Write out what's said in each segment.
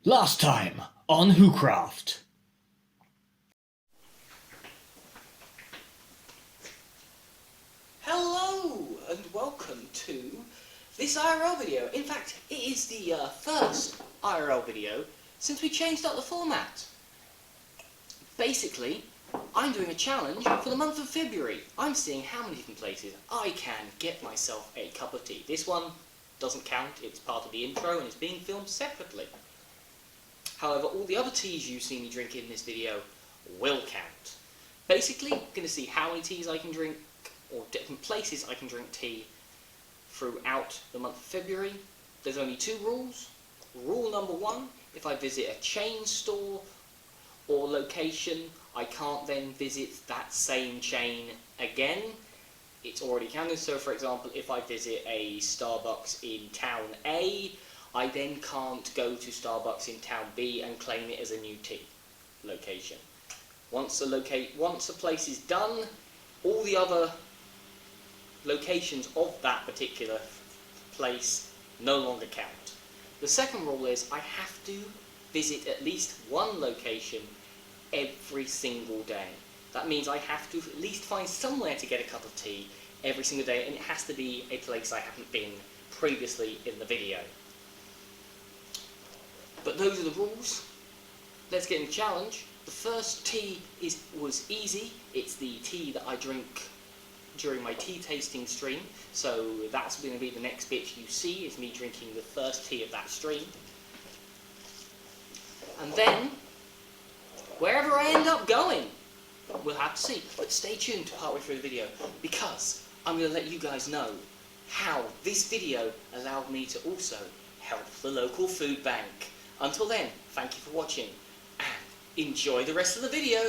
Last time on WhoCraft. Hello and welcome to this IRL video. In fact, it is the first IRL video since we changed up the format. Basically, I'm doing a challenge for the month of February. I'm seeing how many different places I can get myself a cup of tea. This one doesn't count, it's part of the intro and it's being filmed separately. However, all the other teas you see me drink in this video will count. Basically, I'm going to see how many teas I can drink, or different places I can drink tea throughout the month of February. There's only two rules. Rule number one, if I visit a chain store or location, I can't then visit that same chain again. It's already counted. So for example, if I visit a Starbucks in town A, I then can't go to Starbucks in town B and claim it as a new tea location. Once a place is done, all the other locations of that particular place no longer count. The second rule is I have to visit at least one location every single day. That means I have to at least find somewhere to get a cup of tea every single day, and it has to be a place I haven't been previously in the video. But those are the rules. Let's get in the challenge. The first tea was easy. It's the tea that I drink during my tea tasting stream. So that's going to be the next bit you see, is me drinking the first tea of that stream. And then, wherever I end up going, we'll have to see. But stay tuned partway through the video, because I'm going to let you guys know how this video allowed me to also help the local food bank. Until then, thank you for watching, and enjoy the rest of the video.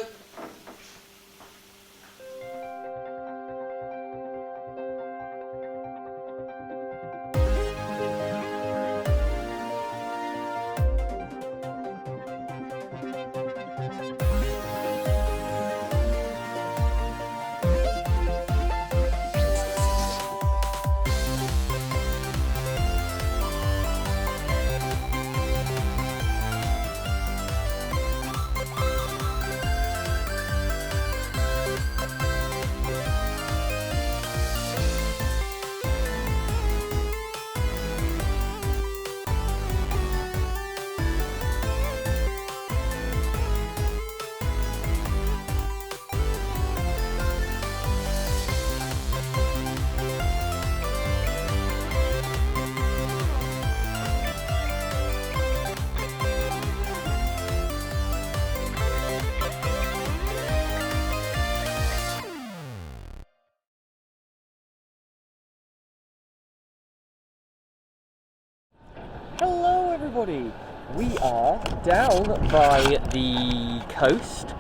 Hello everybody, we are down by the coast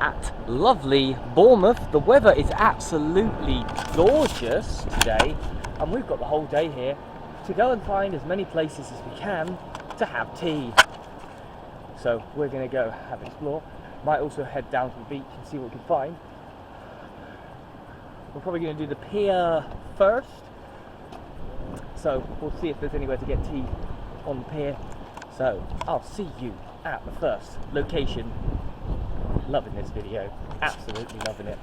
at lovely Bournemouth. The weather is absolutely gorgeous today, and we've got the whole day here to go and find as many places as we can to have tea. So we're going to go have an explore. Might also head down to the beach and see what we can find. We're probably going to do the pier first, so we'll see if there's anywhere to get tea on the pier. So I'll see you at the first location. Loving this video, absolutely loving it.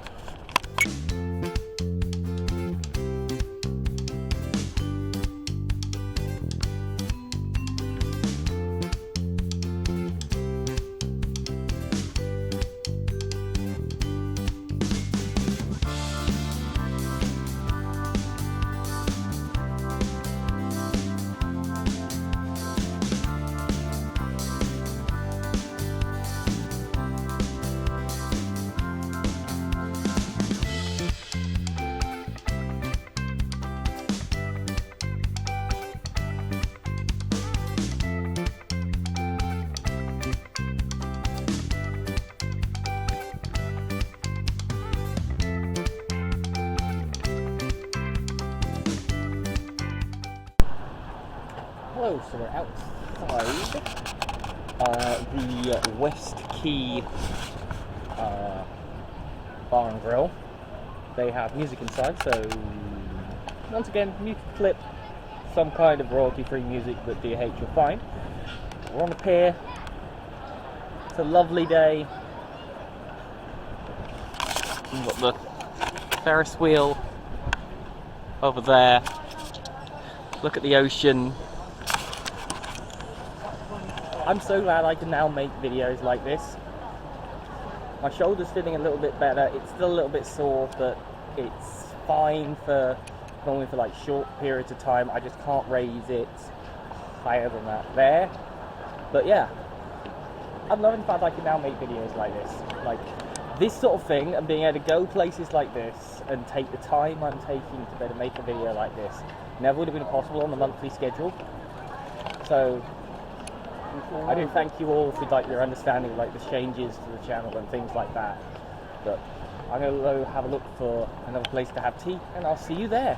Hello, so we're outside the West Quay bar and grill. They have music inside, so once again, muted clip, some kind of royalty-free music that DH will find. We're on the pier, It's a lovely day. We've got the Ferris wheel over there. Look at the ocean. I'm so glad I can now make videos like this. My shoulder's feeling a little bit better. It's still a little bit sore, but it's fine for normally for like short periods of time. I just can't raise it higher than that there. But yeah, I'm loving the fact I can now make videos like this. Like this sort of thing, and being able to go places like this and take the time I'm taking to be able to make a video like this never would have been possible on the monthly schedule. So I do thank you all for like your understanding of like the changes to the channel and things like that. But I'm going to go have a look for another place to have tea, and I'll see you there.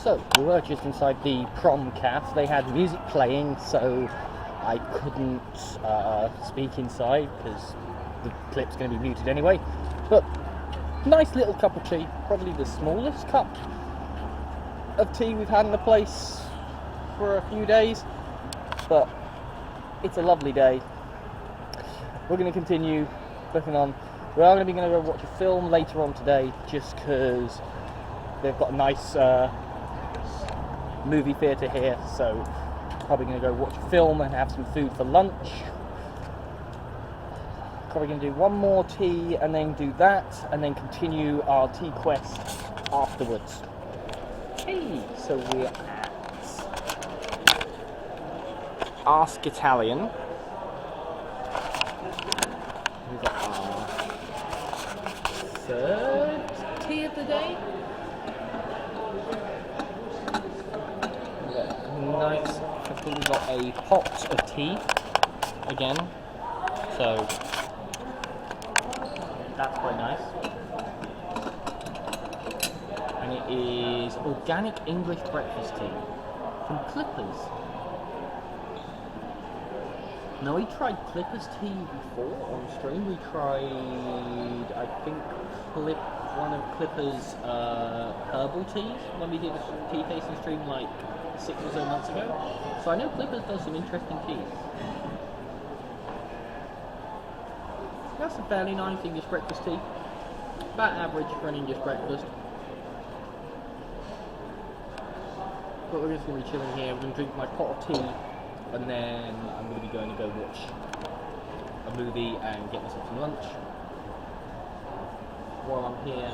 So, we were just inside the prom caf. They had music playing, so I couldn't speak inside because the clip's going to be muted anyway. But, nice little cup of tea. Probably the smallest cup of tea we've had in the place for a few days. But, it's a lovely day. We're going to continue looking on. We are going to go watch a film later on today, just because they've got a nice movie theatre here, so probably going to go watch a film and have some food for lunch. Probably going to do one more tea and then do that, and then continue our tea quest afterwards. Hey, so we're at Ask Italian. We've got our third tea of the day. Nice. We've got a pot of tea again, so that's quite nice. And it is organic English breakfast tea from Clippers. Now, we tried Clippers tea before on stream. We tried, I think, one of Clippers herbal teas when we did a tea tasting stream like 6 or so months ago. So I know Clippers does some interesting teas. That's a fairly nice English breakfast tea. About average for an English breakfast. But we're just going to be chilling here. We're going to drink my pot of tea, and then I'm going to be going to go watch a movie and get myself some lunch. While I'm here,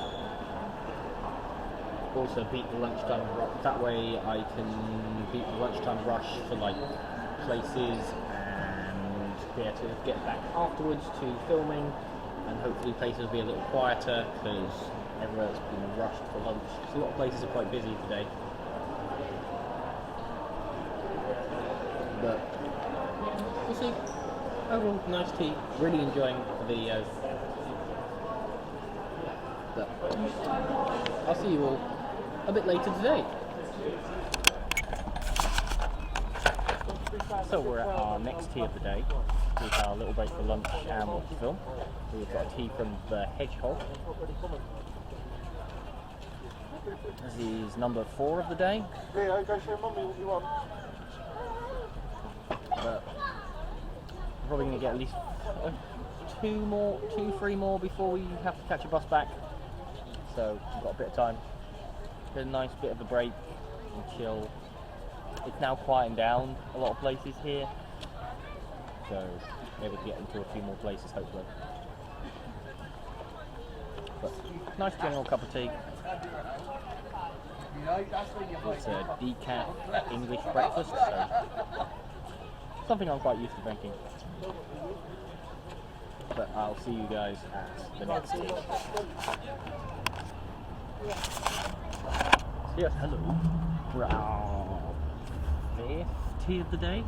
also beat the lunchtime rush. That way I can beat the lunchtime rush for like places and be able to get back afterwards to filming, and hopefully places will be a little quieter because everywhere's been rushed for lunch. Because a lot of places are quite busy today. But tea. Overall, nice tea. Really enjoying the video. But I'll see you all a bit later today. So we're at our next tea of the day. We've had a little break for lunch and watch the film. We've got tea from the Hedgehog. This is number 4 of the day. Leo, go show Mummy what you want. But we're probably going to get at least 3 more before we have to catch a bus back. So we've got a bit of time. Get a nice bit of a break and chill. It's now quieting down a lot of places here, so maybe we'll get into a few more places hopefully. But nice general cup of tea. It's a decaf English breakfast, so something I'm quite used to drinking. But I'll see you guys at the next tea. So yes, hello. We're at our 5th tea of the day.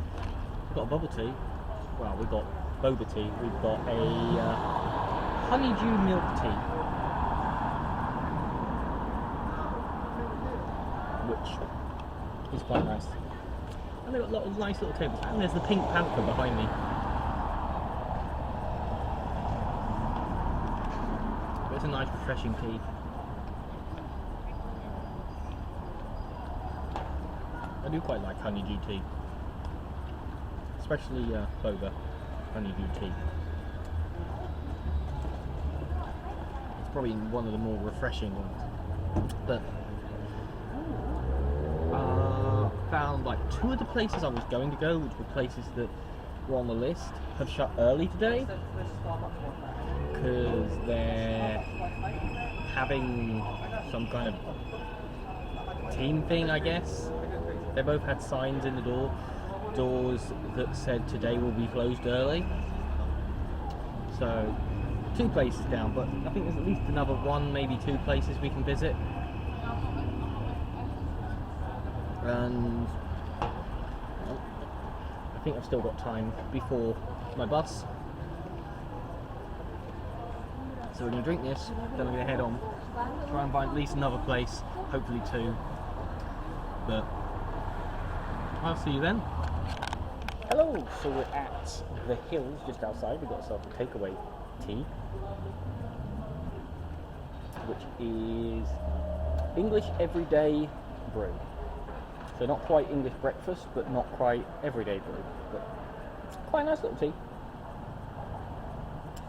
We've got a bubble tea. Well, we've got boba tea. We've got a honeydew milk tea, which is quite nice. And they've got a lot of nice little tables. And there's the Pink Panther behind me. But it's a nice, refreshing tea. I do quite like honeydew tea, especially boba honeydew tea. It's probably one of the more refreshing ones. But found like 2 of the places I was going to go, which were places that were on the list, have shut early today because they're having some kind of team thing, I guess. They both had signs in the doors that said today will be closed early. So 2 places down, but I think there's at least another 1, maybe 2 places we can visit. And well, I think I've still got time before my bus. So we're going to drink this, then I'm going to head on. Try and find at least another place, hopefully 2. But I'll see you then. Hello, so we're at the Hills just outside. We've got ourselves a takeaway tea, which is English everyday brew. So not quite English breakfast, but not quite everyday brew. But quite a nice little tea.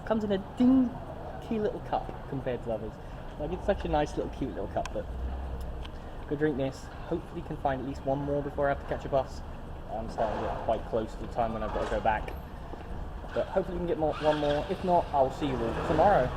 Comes in a dinky little cup compared to others. Like, it's such a nice little cute little cup, but go drink this. Hopefully can find at least 1 more before I have to catch a bus. I'm starting to get quite close to the time when I've got to go back. But hopefully we can get 1 more. If not, I'll see you all tomorrow.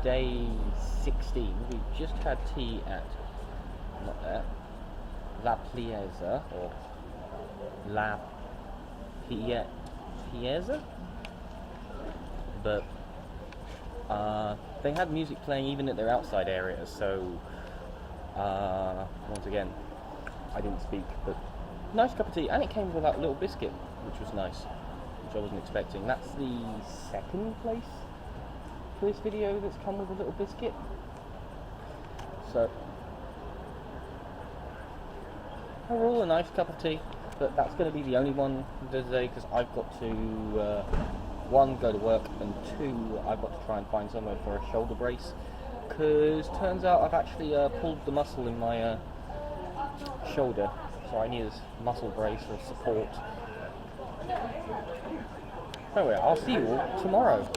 Day 16. We've just had tea at La Piazza, or La Piazza, but they had music playing even at their outside areas, so once again I didn't speak, but nice cup of tea, and it came with that little biscuit, which was nice, which I wasn't expecting. That's the 2nd place for this video that's come with a little biscuit. So overall, a nice cup of tea. but that's going to be the only one today because I've got to, one, go to work, and two, I've got to try and find somewhere for a shoulder brace, because turns out I've actually pulled the muscle in my shoulder, so I need a muscle brace or support. Anyway, I'll see you all tomorrow.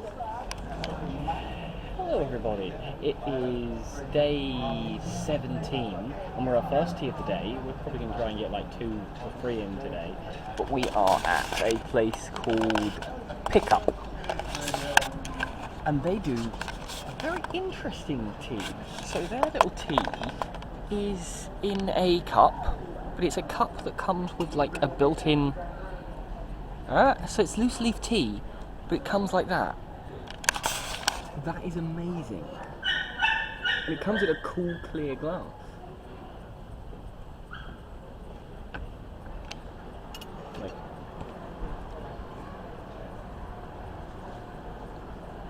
Hello everybody, it is day 17 and we're our first tea of the day. We're probably going to try and get like 2 or 3 in today, but we are at a place called Pickup and they do a very interesting tea. So their little tea is in a cup, but it's a cup that comes with like a built-in, so it's loose leaf tea, but it comes like that. That is amazing. And it comes in a cool, clear glass. Like,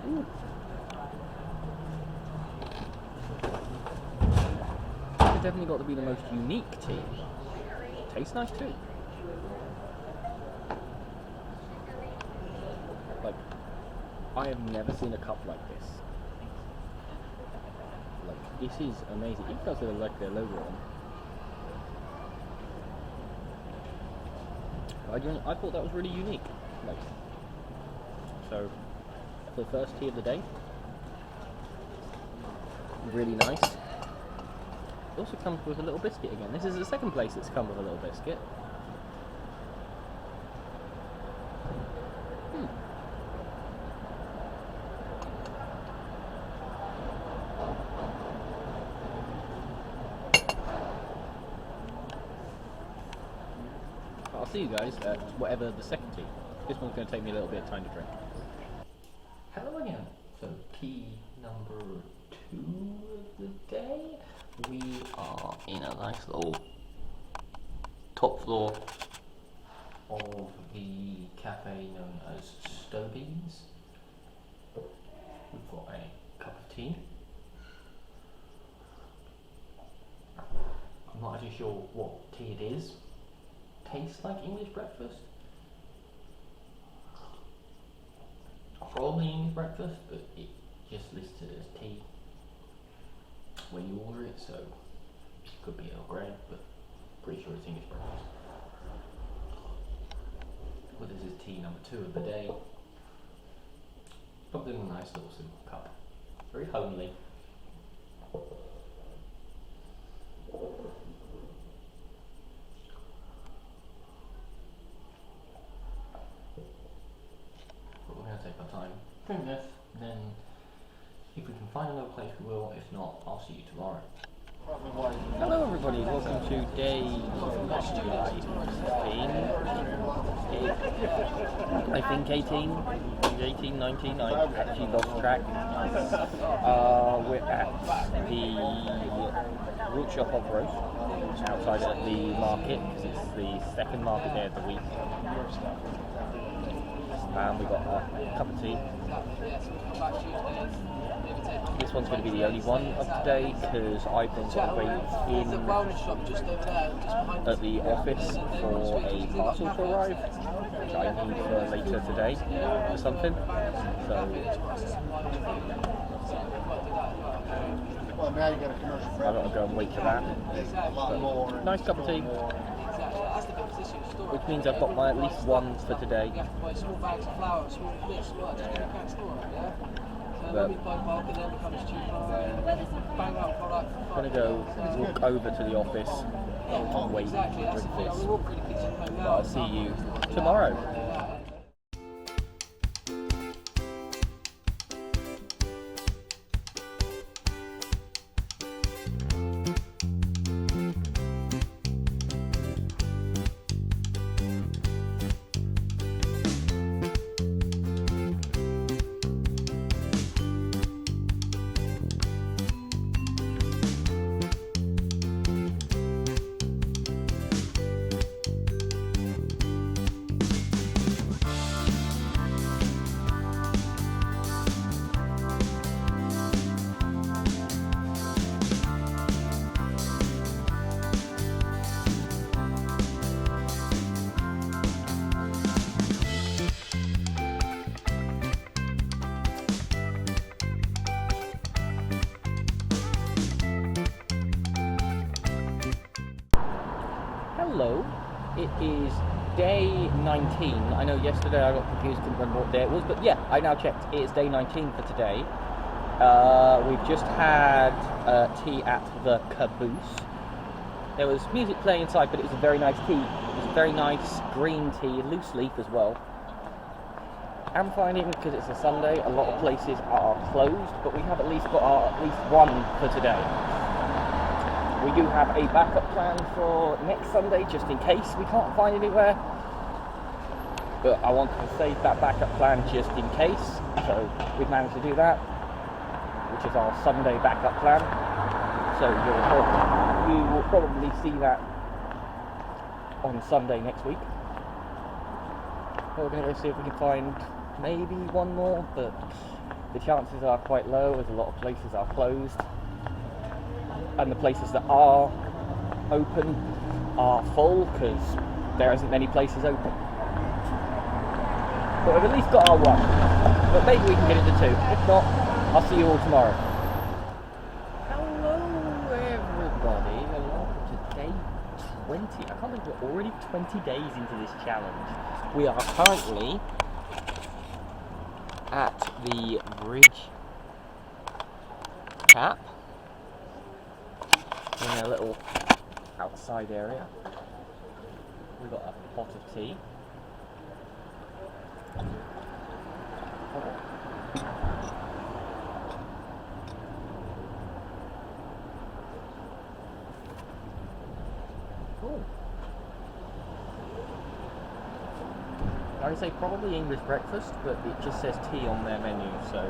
ooh. It's definitely got to be the most unique tea. Tastes nice too. Like, I have never seen a cup like this. Like, this is amazing. It does look like their logo on. I thought that was really unique. Like, so, for the first tea of the day, really nice. It also comes with a little biscuit again. This is the second place that's come with a little biscuit. I'll see you guys at whatever the second tea. This one's going to take me a little bit of time to drink. Hello again. So tea number 2 of the day. We are in a nice little top floor of the cafe known as Stowbeans. We've got a cup of tea. I'm not actually sure what tea it is. Tastes like English breakfast. Probably English breakfast, but it just listed as tea when you order it, so it could be Earl Grey, but pretty sure it's English breakfast. Well, this is tea number 2 of the day. Probably in a nice little simple cup. Very homely. Take our time, drink this, then if we can find another place we will, if not, I'll see you tomorrow. Hello everybody, welcome to day 18, 19, I actually lost track. We're at the root shop of roast, outside at the market, because it's the second market day of the week. And we got a cup of tea. This one's going to be the only one of today because I've been got to wait in at the office for a parcel to arrive, which I need for later today or something. So I've got to go and wait for that. But nice cup of tea. Which means I've got at least one for today. But I'm going to go walk over to the office and wait and drink this. But I'll see you tomorrow. hello. It is day 19. I know yesterday I got confused, couldn't remember what day it was, but yeah, I now checked. It is day 19 for today. We've just had tea at the Caboose. There was music playing inside, but it was a very nice tea. It was a very nice green tea, loose leaf as well. I'm finding, because it's a Sunday, a lot of places are closed, but we have at least got at least one for today. We do have a backup plan for next Sunday, just in case we can't find anywhere. But I wanted to save that backup plan just in case, so we've managed to do that, which is our Sunday backup plan. So you will probably see that on Sunday next week. We're going to go see if we can find maybe one more, but the chances are quite low as a lot of places are closed. And the places that are open are full because there isn't many places open. But we've at least got our one. But maybe we can get into two. If not, I'll see you all tomorrow. Hello everybody, welcome to day 20. I can't believe we're already 20 days into this challenge. We are currently at the bridge tap in a little outside area. We've got a pot of tea. Cool. I would say probably English breakfast, but it just says tea on their menu, so.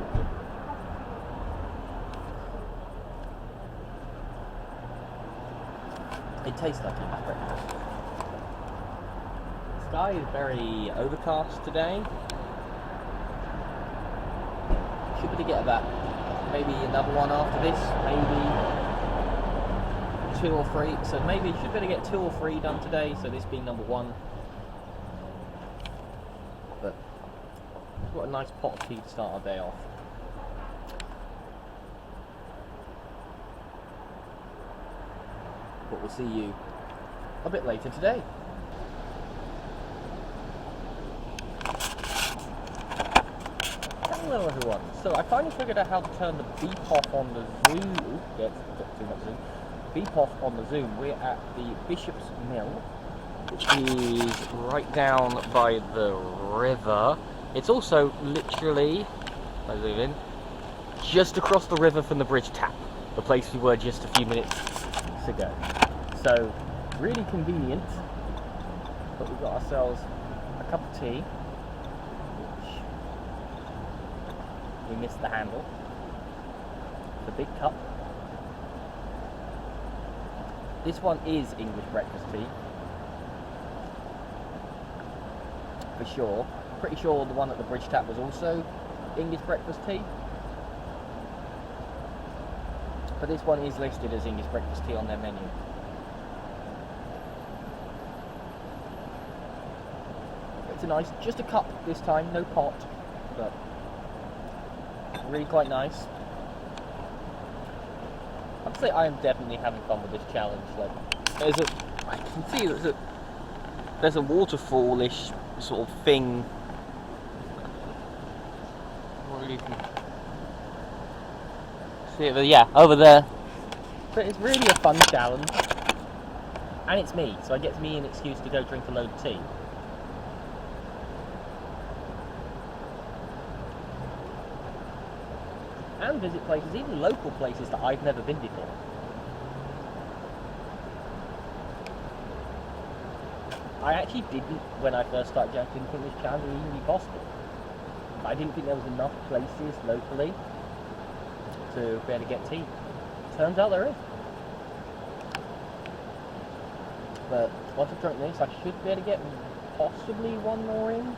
It tastes like English breakfast. The sky is very overcast today. Should we get about maybe another one after this, maybe 2 or 3. So maybe should better get 2 or 3 done today. So this being number 1. But we've got a nice pot of tea to start our day off. But we'll see you a bit later today. Hello everyone. So I finally figured out how to turn the beep off on the Zoom. Ooh, yeah, too much Zoom. Beep off on the Zoom. We're at the Bishop's Mill, which is right down by the river. It's also literally, I zoom in, just across the river from the bridge tap, the place we were just a few minutes ago. So really convenient. But we've got ourselves a cup of tea, which we missed the handle. The big cup. This one is English breakfast tea. For sure. Pretty sure the one at the bridge tap was also English breakfast tea. But this one is listed as English breakfast tea on their menu. It's a nice, just a cup this time, no pot, but really quite nice. I'd say I am definitely having fun with this challenge. Like, I can see there's a waterfall-ish sort of thing. You can see it, yeah, over there. But it's really a fun challenge, and it's me, so it gets me an excuse to go drink a load of tea. And visit places, even local places that I've never been before. I actually didn't, when I first started, I didn't think this challenge would even be possible. I didn't think there was enough places locally to be able to get tea. Turns out there is. But once I've drunk this, I should be able to get possibly one more in.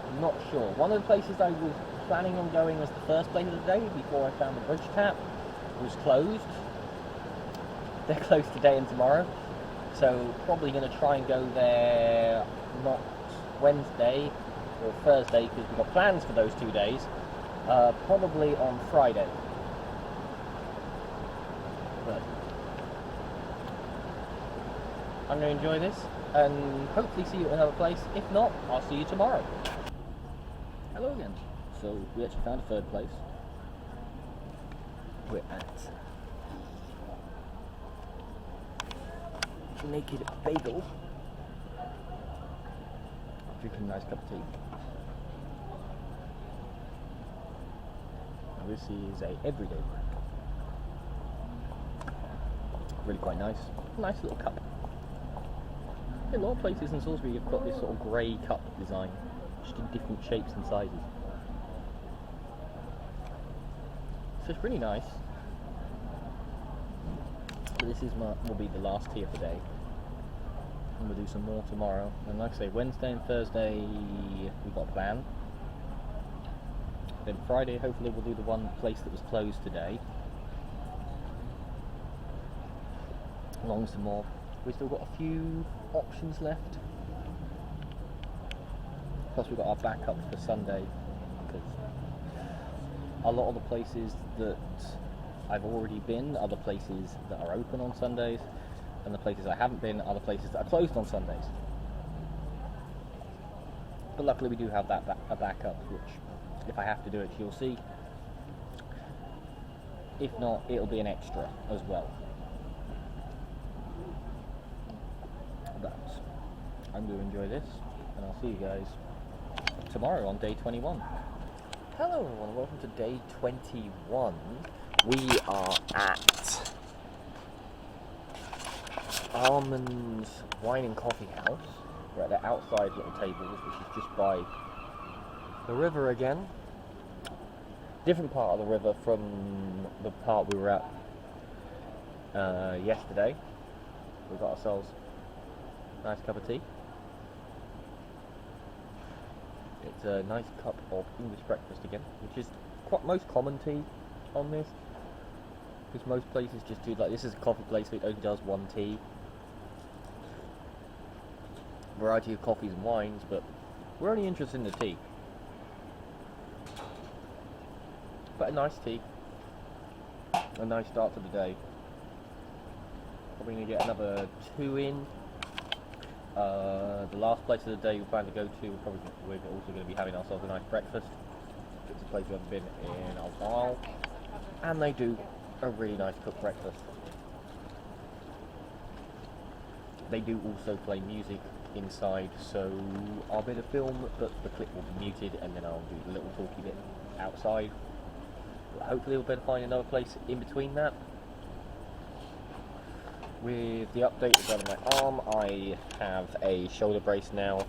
I'm not sure. One of the places I was planning on going was the first place of the day before I found the bridge tap. It was closed. They're closed today and tomorrow. So probably going to try and go there not Wednesday or Thursday because we've got plans for those 2 days. Probably on Friday. But I'm going to enjoy this and hopefully see you at another place. If not, I'll see you tomorrow. Hello again. So we actually found a third place. We're at Naked Bagel. Drinking a nice cup of tea. Now this is a everyday brew. Really quite nice. Nice little cup. A lot of places in Salisbury have got this sort of grey cup design, just in different shapes and sizes. So it's really nice. So this is will be the last tea of the day. And we'll do some more tomorrow. And like I say, Wednesday and Thursday we've got a plan. Then Friday hopefully we'll do the one place that was closed today. Along with some more. We've still got a few options left. Plus we've got our backups for Sunday, because a lot of the places that I've already been are the places that are open on Sundays, and the places I haven't been are the places that are closed on Sundays. But luckily we do have a backup, which if I have to do it you'll see. If not, it'll be an extra as well. But I'm going to enjoy this, and I'll see you guys tomorrow on day 21. Hello everyone, welcome to day 21. We are at Almond's Wine and Coffee House. We're at the outside little tables, which is just by the river again. Different part of the river from the part we were at yesterday. We got ourselves a nice cup of tea. It's a nice cup of English breakfast again, which is quite most common tea on this, because most places just do, like, this is a coffee place, so it only does one tea. Variety of coffees and wines, but we're only interested in the tea. But a nice tea, a nice start to the day. Probably going to get another 2 in. The last place of the day we plan to go to, we're also going to be having ourselves a nice breakfast. It's a place we haven't been in a while, and they do a really nice cooked breakfast. They do also play music inside, so I'll be able to film, but the clip will be muted, and then I'll do the little talky bit outside. But hopefully we'll be able to find another place in between that. With the update regarding my arm, I have a shoulder brace now,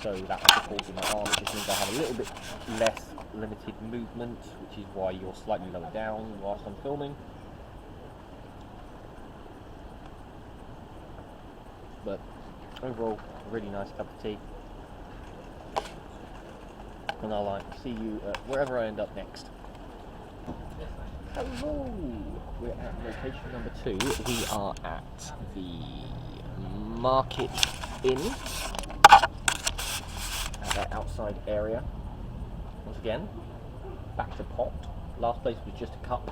so that is supporting my arm. It just means I have a little bit less limited movement, which is why you're slightly lower down whilst I'm filming. But overall, a really nice cup of tea. And I'll see you wherever I end up next. Hello! We're at location number 2. We are at the Market Inn, at that outside area. Once again, back to pot. Last place was just a cup,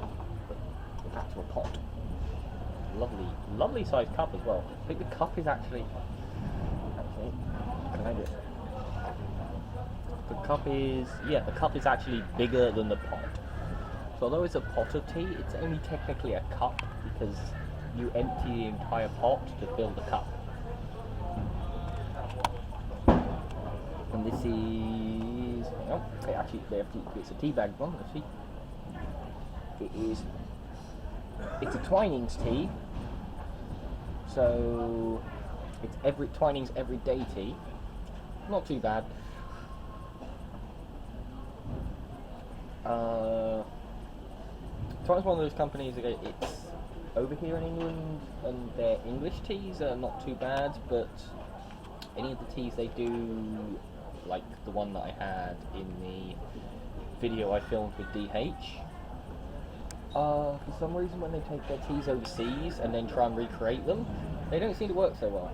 but we're back to a pot. Lovely, lovely sized cup as well. I think the cup is actually can I do it? The cup is actually bigger than the pot. So although it's a pot of tea, it's only technically a cup, because you empty the entire pot to fill the cup. And this is, oh, it's a tea bag one, let's see. It's a Twinings tea. So it's Twinings everyday tea. Not too bad. Twinings is one of those companies that it's over here in England, and their English teas are not too bad, but any of the teas they do, like the one that I had in the video I filmed with DH, for some reason when they take their teas overseas and then try and recreate them, they don't seem to work so well.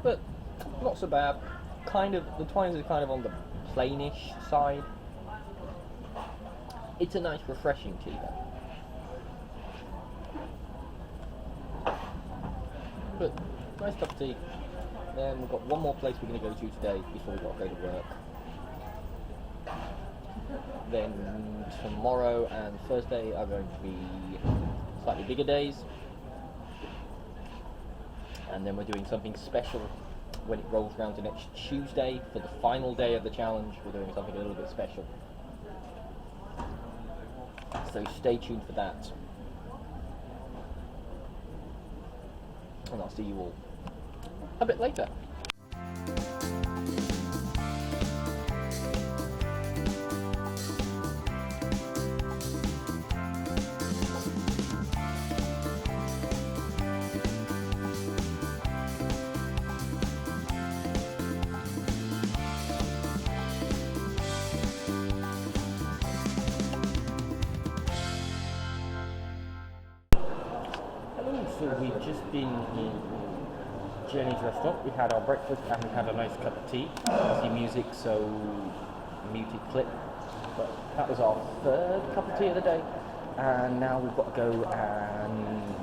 But not so bad. The Twinings is kind of on the plainish side. It's a nice refreshing tea though. But nice cup of tea. Then we've got one more place we're going to go to today before we've got to go to work. Then tomorrow and Thursday are going to be slightly bigger days. And then we're doing something special when it rolls around to next Tuesday for the final day of the challenge. We're doing something a little bit special. So stay tuned for that. And I'll see you all a bit later. So we've just been in Jenny's restaurant. We had our breakfast and we had a nice cup of tea. See music, so muted clip. But that was our third cup of tea of the day. And now we've got to go and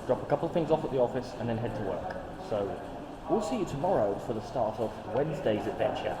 drop a couple of things off at the office and then head to work. So we'll see you tomorrow for the start of Wednesday's adventure.